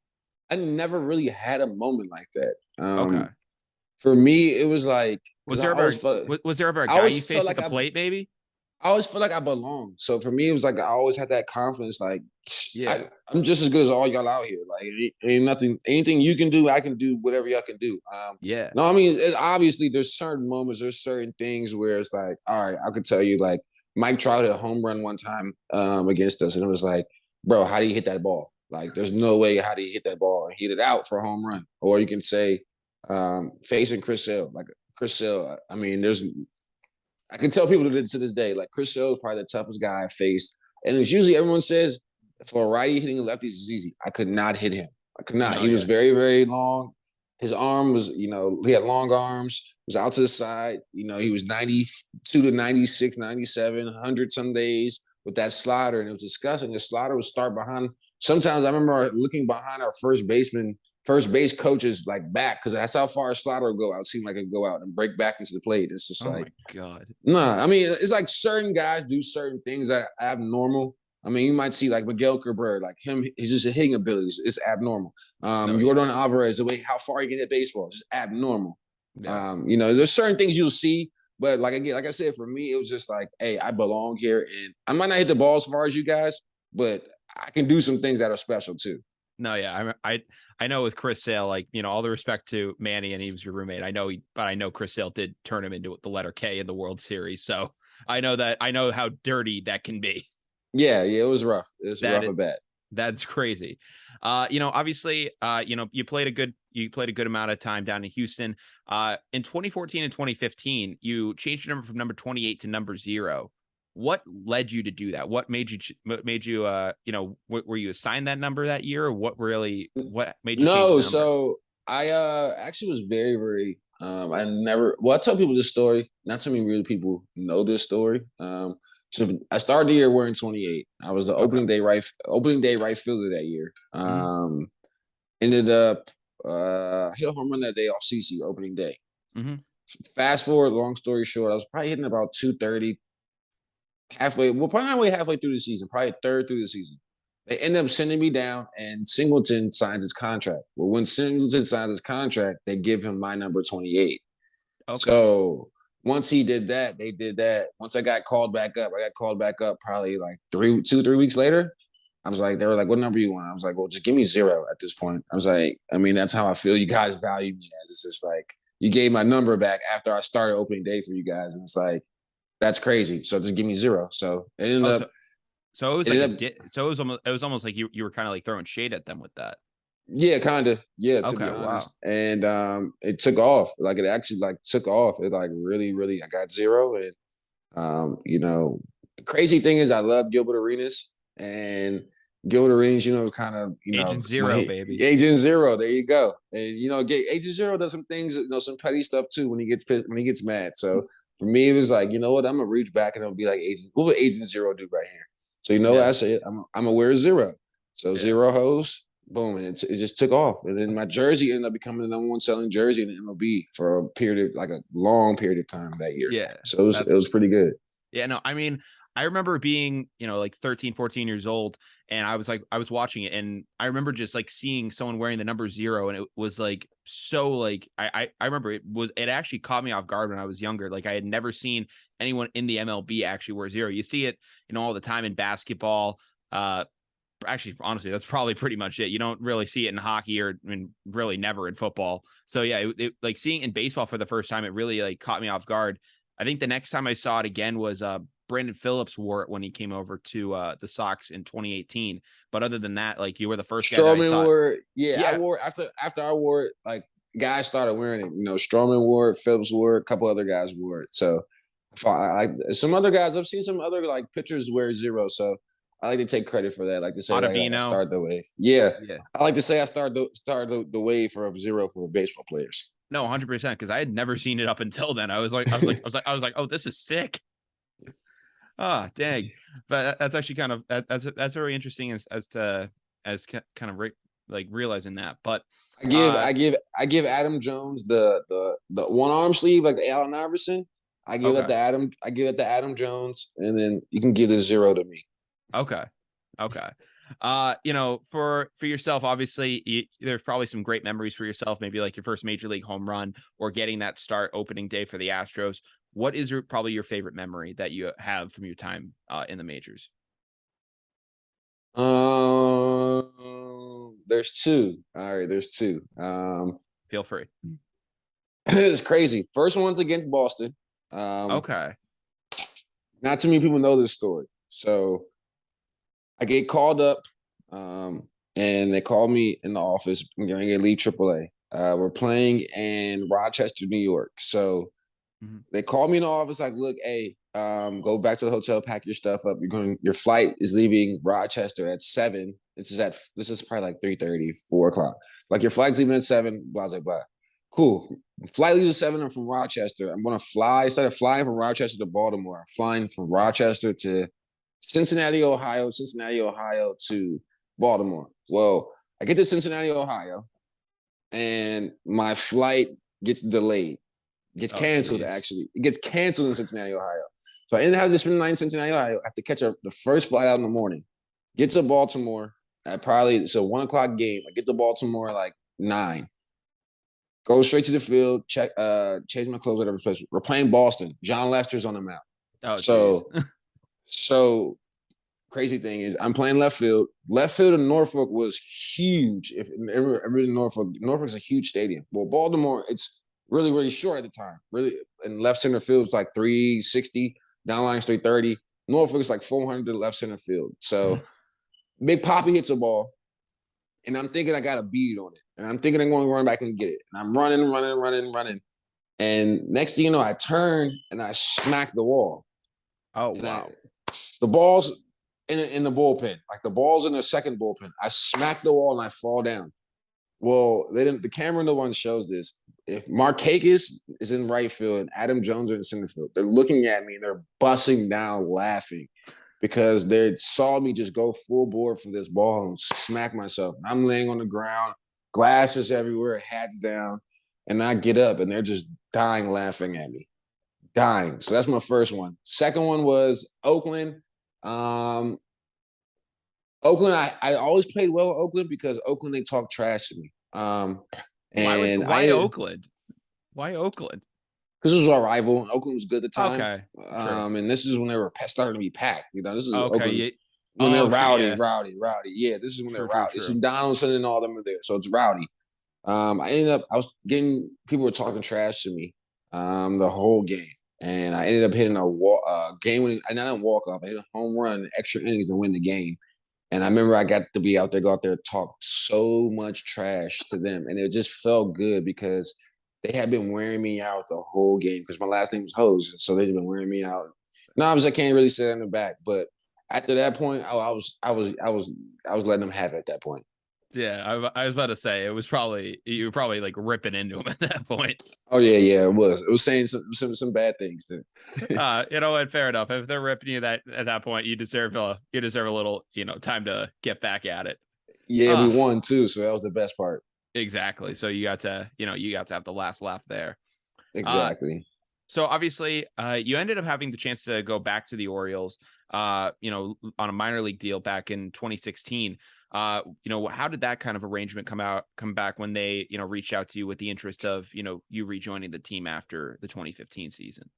I never really had a moment like that. Okay. For me, it was like, was there ever a guy you faced at the plate, maybe? I always feel like I belong. So for me, it was like I always had that confidence. Like, yeah, I'm just as good as all y'all out here. Like, anything you can do, I can do whatever y'all can do. Yeah. No, I mean, obviously there's certain moments, there's certain things where it's like, all right, I could tell you, like Mike Trout hit a home run one time against us, and it was like, bro, how do you hit that ball? Like, there's no way how do you hit that ball and hit it out for a home run. Or you can say, facing Chris Sale. Like, Chris Sale, I mean, I can tell people to this day, like, Chris Sale is probably the toughest guy I faced. And it's usually everyone says, for a righty hitting lefties is easy. I could not hit him. I could not. He was very, very long. His arm was, he had long arms. He was out to the side. He was 92 to 96, 97, 100 some days with that slider. And it was disgusting. The slider would start behind. Sometimes I remember looking behind our first base coach's like back, because that's how far a slider would go out. It seemed like it would go out and break back into the plate. It's just my God. Nah, I mean, it's like certain guys do certain things that are abnormal. I mean, you might see like Miguel Cabrera, like him, he's just hitting abilities. It's abnormal. Jordan Alvarez, the way how far he can hit baseball, is just abnormal. Yeah. There's certain things you'll see, but like I said, for me, it was just like, hey, I belong here, and I might not hit the ball as far as you guys, but I can do some things that are special too. No, yeah, I know with Chris Sale, like, all the respect to Manny, and he was your roommate. But I know Chris Sale did turn him into the letter K in the World Series. So I know how dirty that can be. Yeah, it was rough. It was rough a bit. That's crazy. Obviously, you played a good amount of time down in Houston. In 2014 and 2015, you changed your number from number 28 to number 0. What led you to do that? What made you, were you assigned that number that year, or what made you change the number? So I actually was very, very, I tell people this story. Not too many real people know this story. So I started the year wearing 28. I was the opening day right fielder that year. Ended up hit a home run that day off CC opening day. Mm-hmm. Fast forward, long story short, I was probably hitting about 230. Probably halfway through the season, probably third through the season. They end up sending me down, and Singleton signs his contract. Well, when Singleton signed his contract, they give him my number 28. Okay. So once he did that, they did that. Once I got called back up, probably like 3 weeks later. They were like, what number you want? I was like, well, just give me 0 at this point. I was like, I mean, that's how I feel you guys value me as. It's just like, you gave my number back after I started opening day for you guys. And it's like, that's crazy. So just give me 0. So it ended up. So it was like it was almost like you were kind of like throwing shade at them with that. Yeah, kind of. Yeah, to be Okay, wow. honest. And it took off. Like it actually like took off. It like really, really I got zero. And the crazy thing is I love Gilbert Arenas and Gilbert Arenas, kind of, Agent when Zero, baby. Agent Zero, there you go. And Agent Zero does some things, some petty stuff too when he gets pissed, when he gets mad. So for me, it was like, you know what, I'm gonna reach back and I'll be like, Agent, what would Agent Zero do right here? So what Yeah, I say, I'm gonna wear zero. So yeah, zero hose, boom, and it just took off. And then my jersey ended up becoming the number one selling jersey in the MLB for a period of like a long period of time that year. yeah. So it That's was pretty good. Yeah, no, I mean, I remember being, like 13, 14 years old, and I was watching it, and I remember just like seeing someone wearing the number zero, and it was like so like I remember it actually caught me off guard when I was younger. Like I had never seen anyone in the MLB actually wear zero. You see it, all the time in basketball. Actually, honestly, that's probably pretty much it. You don't really see it in hockey or really never in football. So yeah, like seeing in baseball for the first time, it really like caught me off guard. I think the next time I saw it again was Brandon Phillips wore it when he came over to the Sox in 2018. But other than that, like you were the first guy that I Stroman saw. wore it. Yeah, I Yeah, wore it after I wore it, like guys started wearing it. Stroman wore it, Phillips wore it, a couple other guys wore it. So some other guys, I've seen some other like pitchers wear zero. So I like to take credit for that. I like to say like I Ottavino. started the wave. Yeah. Yeah. I like to say I started the wave for zero for baseball players. No, 100% because I had never seen it up until then. I was like, oh, this is sick. Ah, dang. But that's actually kind of that's very interesting as to as kind of like realizing that. But I give uh I give I give Adam Jones the one arm sleeve like the Allen Iverson. okay. I give it to Adam Jones, and then you can give the zero to me. Okay. Okay. For yourself, obviously, there's probably some great memories for yourself, maybe like your first major league home run or getting that start opening day for the Astros. What is probably your favorite memory that you have from your time in the majors? There's two. All right, there's two. Feel free. It's crazy. First one's against Boston. Um, Okay. Not too many people know this story. So I get called up, and they called me in the office. I'm going to leave AAA. We're playing in Rochester, New York. So Mhm. they called me in the office like, look, hey, go back to the hotel, pack your stuff up. Your flight is leaving Rochester at 7. This is probably like 3:30, 4 o'clock. Like your flight's leaving at 7, blah, blah, blah. Cool. Flight leaves at 7. I'm from Rochester. I'm gonna fly. Instead of flying from Rochester to Baltimore, I'm flying from Rochester to Cincinnati, Ohio, Cincinnati, Ohio to Baltimore. Well, I get to Cincinnati, Ohio, and my flight gets delayed, gets Oh, canceled. geez. Actually, it gets canceled in Cincinnati, Ohio. So I ended up having to spend the night in Cincinnati, Ohio. I have to catch the first flight out in the morning. Get to Baltimore at probably it's a 1 o'clock game. I get to Baltimore at like 9. Go straight to the field. Change my clothes, whatever. We're playing Boston. John Lester's on the mound. Oh, geez. So so crazy thing is I'm playing left field. Left field in Norfolk was huge. If ever in Norfolk's a huge stadium. Well, Baltimore, it's really, really short at the time. Really, and left center field is like 360, down line's 330. Norfolk is like 400 to left center field. So Big Poppy hits a ball, and I'm thinking I got a bead on it. And I'm thinking I'm going to run back and get it. And I'm running, running, running, running. And next thing you know, I turn and I smack the wall. Oh, And wow. the ball's in the bullpen. Like the ball's in the second bullpen. I smack the wall and I fall down. Well, they didn't. The camera no one shows this. If Markakis is in right field and Adam Jones are in center field, they're looking at me and they're busting down laughing because they saw me just go full board for this ball and smack myself. I'm laying on the ground, glasses everywhere, hats down, and I get up and they're just dying laughing at me. Dying. So that's my first one. Second one was Oakland. Um, Oakland, I always played well with Oakland because Oakland, they talk trash to me. And Why I, Oakland? Why Oakland? because this was our rival, and Oakland was good at the time. Okay. True. And this is when they were starting to be packed. This is Okay. Oakland Yeah. when they're Oh, true. rowdy, Yeah. rowdy, rowdy. Yeah, this is when they're True, true, rowdy. This is true. Donaldson and all them are there, so it's rowdy. I was getting people were talking trash to me the whole game, and I ended up hitting a game winning. And I didn't walk off. I hit a home run, extra innings to win the game. And I remember I got to be out there, go out there, talk so much trash to them. And it just felt good because they had been wearing me out the whole game because my last name was Hose. So they've been wearing me out. No, obviously I can't really sit in the back, but after that point, I was letting them have it at that point. Yeah, I was about to say you were probably like ripping into him at that point. Oh yeah, it was. It was saying some bad things. You know what? Fair enough. If they're ripping you that at that point, you deserve a little, time to get back at it. Yeah, we Uh won too, so that was the best part. exactly. So you got to have the last laugh there. Uh Exactly. so obviously, you ended up having the chance to go back to the Orioles, on a minor league deal back in 2016. How did that kind of arrangement come back when they, reached out to you with the interest of, you rejoining the team after the 2015 season?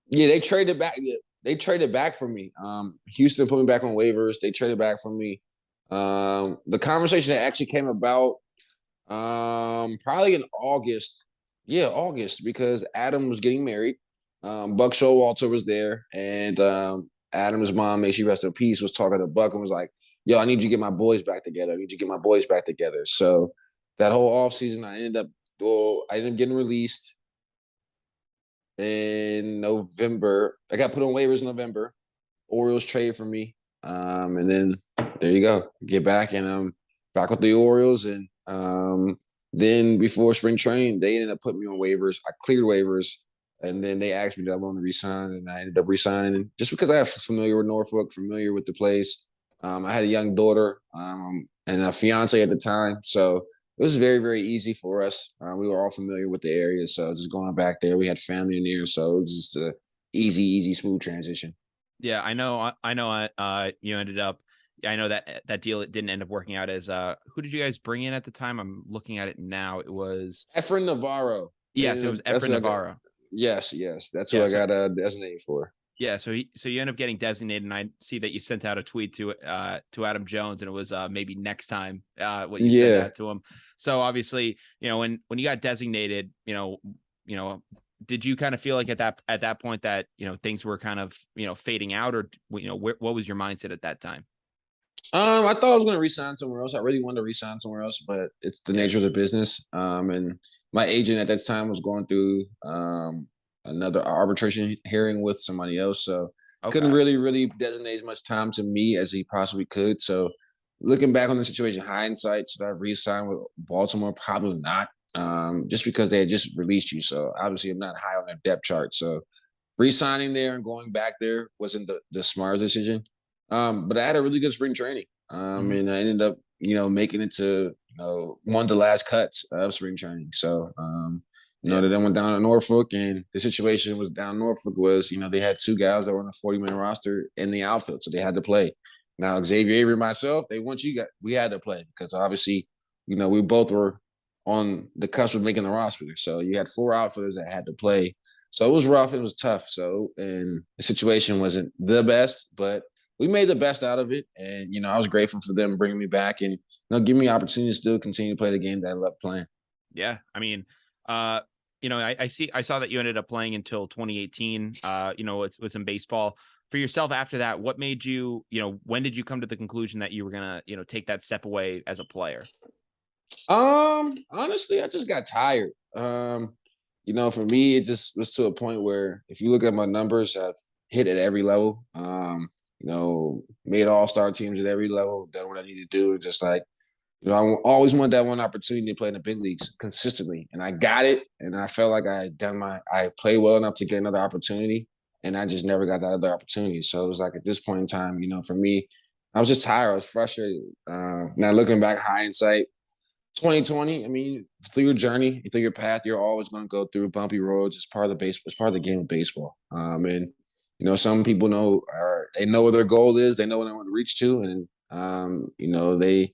Yeah, they traded back. Yeah, they traded back for me. Houston put me back on waivers. They traded back for me. The conversation that actually came about probably in August. Yeah, August because Adam was getting married. Buck Showalter was there, and Adam's mom, may she rest in peace, was talking to Buck and was like, "Yo, I need you to get my boys back together. I need you to get my boys back together." So that whole offseason, I ended up getting released in November. I got put on waivers in November. Orioles trade for me. And then there you go. Get back and back with the Orioles. And then before spring training, they ended up putting me on waivers. I cleared waivers. And then they asked me, did I want to resign? And I ended up resigning just because I was familiar with Norfolk, familiar with the place. I had a young daughter and a fiance at the time. So it was very, very easy for us. We were all familiar with the area. So just going back there, we had family in there. So it was just a easy, smooth transition. Yeah, I know. You ended up. I know that deal it didn't end up working out as who did you guys bring in at the time? I'm looking at it now. It was Efren Navarro. yes, it was That's Efren what I got. Navarro. Yes. That's who Yeah, I so got designated for. yeah, so you end up getting designated, and I see that you sent out a tweet to Adam Jones, and it was maybe next time what you sent Yeah. out to him. So obviously, when you got designated, you know, did you kind of feel like at that point that things were kind of fading out, or what was your mindset at that time? I thought I was going to resign somewhere else. I really wanted to resign somewhere else, but it's the Yeah. nature of the business. And my agent at that time was going through another arbitration hearing with somebody else, so couldn't Okay. really designate as much time to me as he possibly could. So looking back on the situation, hindsight, should I re-sign with Baltimore? Probably not. Just because they had just released you, so obviously I'm not high on their depth chart. So re-signing there and going back there wasn't the smartest decision. But I had a really good spring training. Hmm. And I ended up, making it to, one of the last cuts of spring training. So, Yeah. they then went down to Norfolk, and the situation was down Norfolk was, they had two guys that were on a 40-man roster in the outfield, so they had to play. Now, Xavier Avery and myself, we had to play because obviously, we both were on the cusp of making the roster. So you had four outfielders that had to play. So it was rough. It was tough. So, and the situation wasn't the best, but we made the best out of it. And, I was grateful for them bringing me back and, give me opportunity to still continue to play the game that I love playing. Yeah. I mean, uh, I saw that you ended up playing until 2018. With some baseball for yourself after that. What made you, when did you come to the conclusion that you were gonna, take that step away as a player? Honestly, I just got tired. For me, it just was to a point where if you look at my numbers, I've hit at every level. Made all-star teams at every level, done what I need to do. Just like, I always wanted that one opportunity to play in the big leagues consistently. And I got it. And I felt like I played well enough to get another opportunity. And I just never got that other opportunity. So it was like at this point in time, for me, I was just tired. I was frustrated. Now looking back, hindsight, 2020, I mean, through your journey, through your path, you're always going to go through bumpy roads. It's part of the baseball. It's part of the game of baseball. And some people know, or they know what their goal is. They know what they want to reach to, and they.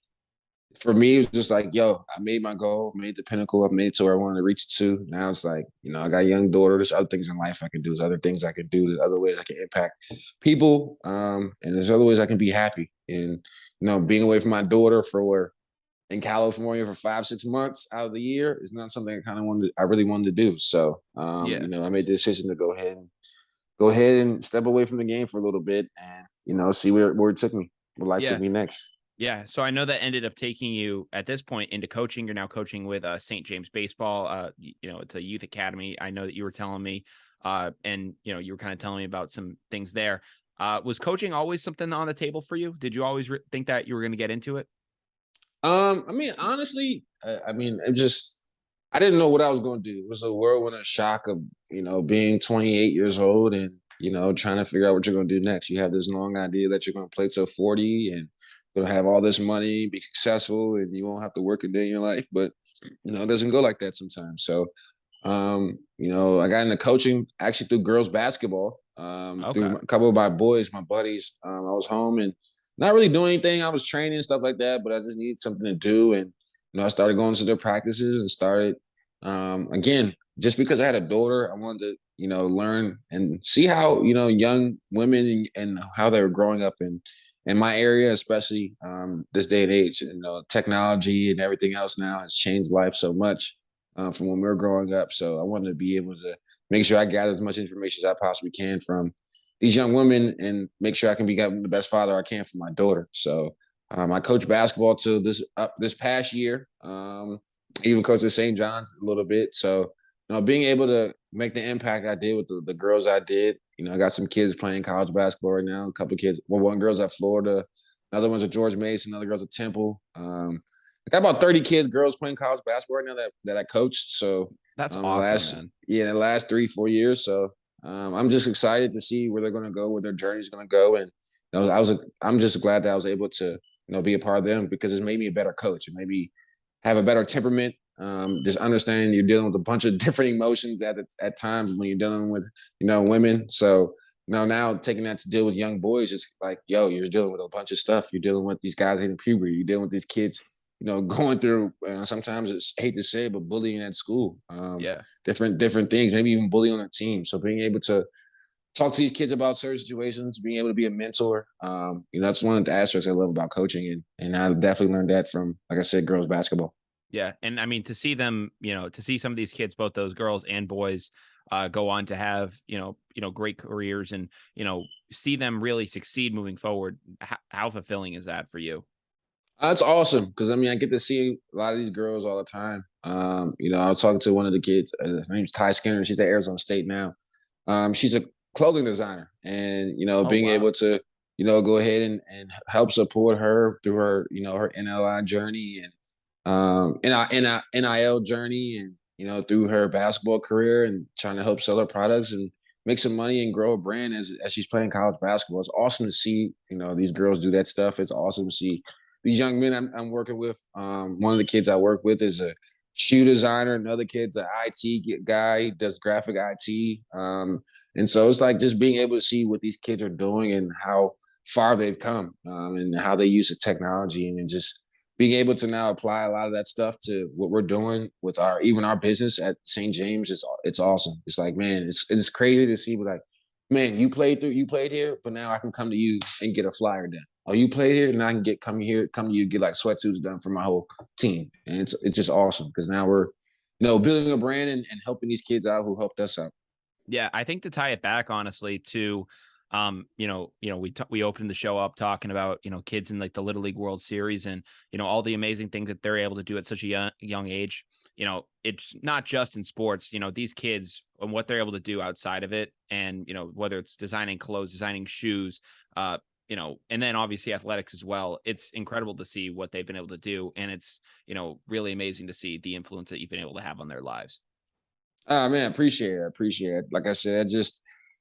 For me, it was just like, yo, I made my goal, made the pinnacle, I made it to where I wanted to reach it to. Now it's like, I got a young daughter. There's other things in life I can do. There's other things I can do. There's other ways I can impact people. And there's other ways I can be happy. And being away from my daughter for in California for 5-6 months out of the year is not something I really wanted to do. So, Yeah. I made the decision to go ahead and step away from the game for a little bit and, see where it took me, where life took Yeah. me next. Yeah, so I know that ended up taking you at this point into coaching. You're now coaching with St. James Baseball. It's a youth academy. I know that you were telling me, and you were kind of telling me about some things there. Was coaching always something on the table for you? Did you always think that you were going to get into it? I mean, honestly, I mean, it just I didn't know what I was going to do. It was a whirlwind of shock of being 28 years old and trying to figure out what you're going to do next. You have this long idea that you're going to play till 40 and going to have all this money, be successful, and you won't have to work a day in your life. But it doesn't go like that sometimes. So, I got into coaching actually through girls basketball. Through Okay. a couple of my boys, my buddies. I was home and not really doing anything. I was training and stuff like that, but I just needed something to do. And, I started going to their practices and started, again, just because I had a daughter, I wanted to, learn and see how, young women and how they were growing up in my area, especially this day and age. Technology and everything else now has changed life so much from when we were growing up. So I wanted to be able to make sure I gather as much information as I possibly can from these young women and make sure I can be the best father I can for my daughter. So I coached basketball till this past year. Even coached at St. John's a little bit. So being able to make the impact I did with the girls I did. I got some kids playing college basketball right now. A couple of kids. Well, one girl's at Florida, another one's at George Mason, another girl's at Temple. I got about 30 kids, girls playing college basketball right now that I coached. So That's awesome, man. the last 3-4 years. So I'm just excited to see where they're going to go, where their journey is going to go, and I'm just glad that I was able to be a part of them because it's made me a better coach. It made me have a better temperament. Just understanding you're dealing with a bunch of different emotions at times when you're dealing with women. So now taking that to deal with young boys, it's like, you're dealing with a bunch of stuff. You're dealing with these guys hitting puberty. You're dealing with these kids going through sometimes it's hate to say it, but bullying at school, Yeah. different things, maybe even bullying on a team. So being able to talk to these kids about certain situations, being able to be a mentor, that's one of the aspects I love about coaching, and I definitely learned that from, like I said, girls basketball. Yeah, and I mean to see them, to see some of these kids, both those girls and boys, go on to have great careers, and see them really succeed moving forward. How fulfilling is that for you? That's awesome because I mean I get to see a lot of these girls all the time. I was talking to one of the kids. Her name's Ty Skinner. She's at Arizona State now. She's a clothing designer, and Oh being wow, able to go ahead and help support her through her her NLI journey and NIL journey, and through her basketball career and trying to help sell her products and make some money and grow a brand as she's playing college basketball. It's awesome to see these girls do that stuff. It's awesome to see these young men I'm working with. One of the kids I work with is a shoe designer. Another kid's an IT guy. He does graphic IT. And so it's like just being able to see what these kids are doing and how far they've come, and how they use the technology, and just being able to now apply a lot of that stuff to what we're doing with our business at St. James. It's awesome. It's like, man, it's crazy to see, like, man, you played here, but now I can come to you and get a flyer done. Oh, you played here, and I can come to you, get like sweatsuits done for my whole team. And it's just awesome because now we're, building a brand and helping these kids out who helped us out. yeah. I think to tie it back honestly to, we opened the show up talking about kids in like the Little League World Series, and all the amazing things that they're able to do at such a young age. It's not just in sports. These kids and what they're able to do outside of it, and whether it's designing clothes, designing shoes, and then obviously athletics as well. It's incredible to see what they've been able to do. And it's, really amazing to see the influence that you've been able to have on their lives. Man, appreciate it. Appreciate it. Like I said,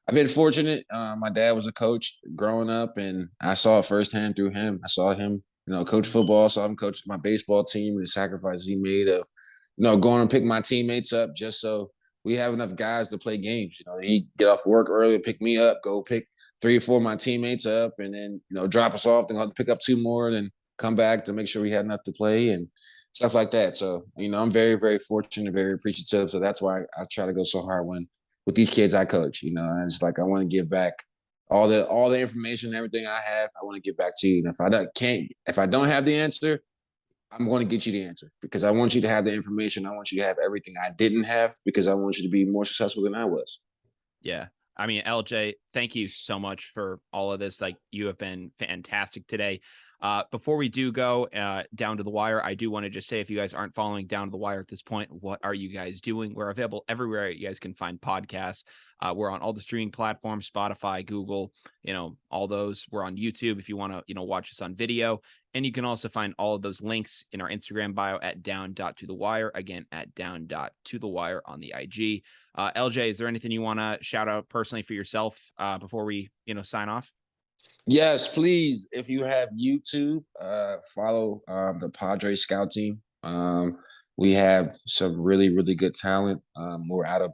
I've been fortunate. My dad was a coach growing up, and I saw it firsthand through him. I saw him, coach football. Saw him coach my baseball team and the sacrifices he made of, going and pick my teammates up just so we have enough guys to play games. He'd get off work early, pick me up, go pick 3 or 4 of my teammates up, and then drop us off. Then I'll pick up 2 more, and then come back to make sure we had enough to play and stuff like that. So, I'm very, very fortunate, very appreciative. So that's why I try to go so hard with these kids I coach, and it's like I want to give back all the information, everything I have. I want to give back to you. And if I don't have the answer, I'm going to get you the answer because I want you to have the information. I want you to have everything I didn't have because I want you to be more successful than I was. Yeah. I mean, LJ, thank you so much for all of this. Like, you have been fantastic today. Before we do go down to the wire, I do want to just say, if you guys aren't following Down to the Wire at this point, what are you guys doing? We're available everywhere you guys can find podcasts. We're on all the streaming platforms, Spotify, Google, all those. We're on YouTube if you want to, watch us on video. And you can also find all of those links in our Instagram bio at down.to-the-wire. Again, at down.to-the-wire on the IG. LJ, is there anything you want to shout out personally for yourself before we, sign off? Yes, please. If you have YouTube, follow the Padres scout team. We have some really, really good talent.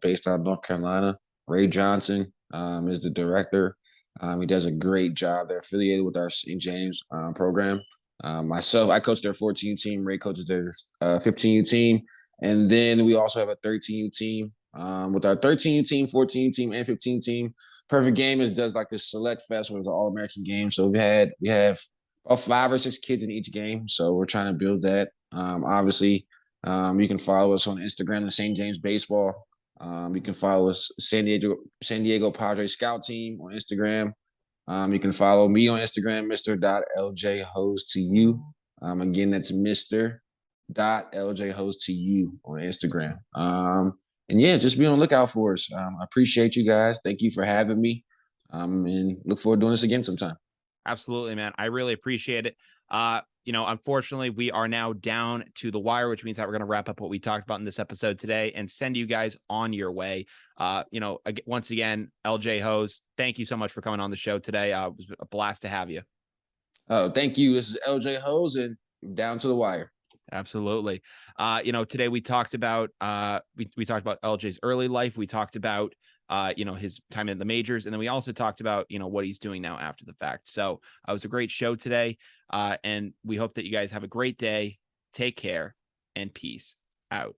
Based out of North Carolina. Ray Johnson is the director. He does a great job. They're affiliated with our St. James program. Myself, I coach their 14U team. Ray coaches their 15U team. And then we also have a 13U team. With our 13U team, 14U team, and 15 team, Perfect Game does like this select fest, where it's an all-American game. So we have about 5 or 6 kids in each game. So we're trying to build that. Obviously, you can follow us on Instagram, the St. James Baseball. You can follow us, San Diego Padres Scout Team on Instagram. You can follow me on Instagram, Mr.LJ Hoes to you. Again, that's Mr.LJ Hoes to you on Instagram. And yeah, just be on the lookout for us. I appreciate you guys. Thank you for having me. And look forward to doing this again sometime. Absolutely, man. I really appreciate it. Unfortunately, we are now down to the wire, which means that we're going to wrap up what we talked about in this episode today and send you guys on your way. Once again, LJ Hoes, thank you so much for coming on the show today. It was a blast to have you. Oh, thank you. This is LJ Hoes and Down to the Wire. Absolutely. Today we talked about we talked about LJ's early life. We talked about his time in the majors, and then we also talked about what he's doing now after the fact. So it was a great show today, and we hope that you guys have a great day. Take care and peace out.